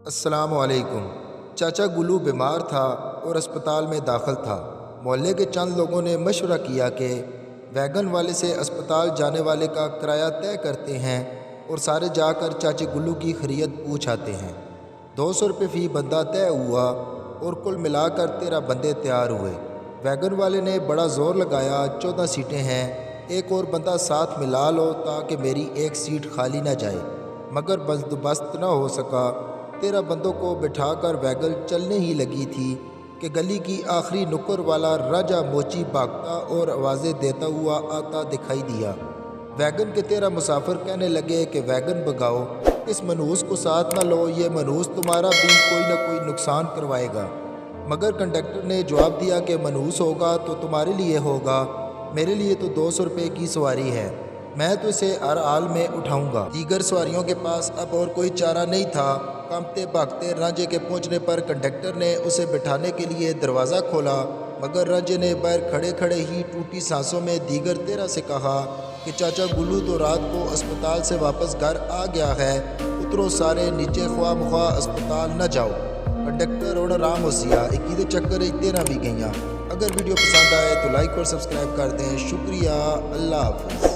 السلام علیکم۔ چاچا گلو بیمار تھا اور اسپتال میں داخل تھا۔ محلے کے چند لوگوں نے مشورہ کیا کہ ویگن والے سے اسپتال جانے والے کا کرایہ طے کرتے ہیں اور سارے جا کر چاچے گلو کی خیریت پوچھ آتے ہیں۔ 200 روپے فی بندہ طے ہوا اور کل ملا کر 13 بندے تیار ہوئے۔ ویگن والے نے بڑا زور لگایا، 14 سیٹیں ہیں، ایک اور بندہ ساتھ ملا لو تاکہ میری ایک سیٹ خالی نہ جائے، مگر بندوبست نہ ہو سکا۔ 13 بندوں کو بٹھا کر ویگن چلنے ہی لگی تھی کہ گلی کی آخری نکر والا راجہ موچی بھاگتا اور آوازیں دیتا ہوا آتا دکھائی دیا۔ ویگن کے 13 مسافر کہنے لگے کہ ویگن بھگاؤ، اس منحوس کو ساتھ نہ لو، یہ منحوس تمہارا بھی کوئی نہ کوئی نقصان کروائے گا۔ مگر کنڈکٹر نے جواب دیا کہ منحوس ہوگا تو تمہارے لیے ہوگا، میرے لیے تو 200 روپے کی سواری ہے، میں تو اسے ہر حال میں اٹھاؤں گا۔ دیگر سواریوں کے پاس اب اور کوئی چارہ نہیں تھا۔ کانپتے بھاگتے رانجے کے پہنچنے پر کنڈکٹر نے اسے بٹھانے کے لیے دروازہ کھولا، مگر رانجے نے باہر کھڑے کھڑے ہی ٹوٹی سانسوں میں دیگر 13 سے کہا کہ چاچا گلو تو رات کو اسپتال سے واپس گھر آ گیا ہے، اترو سارے نیچے، خواہ مخواہ اسپتال نہ جاؤ۔ کنڈکٹر اور رام ہوسیا 21 چکر 13 بھی گئیاں۔ اگر ویڈیو پسند آئے تو لائک اور سبسکرائب کر دیں۔ شکریہ، اللہ حافظ۔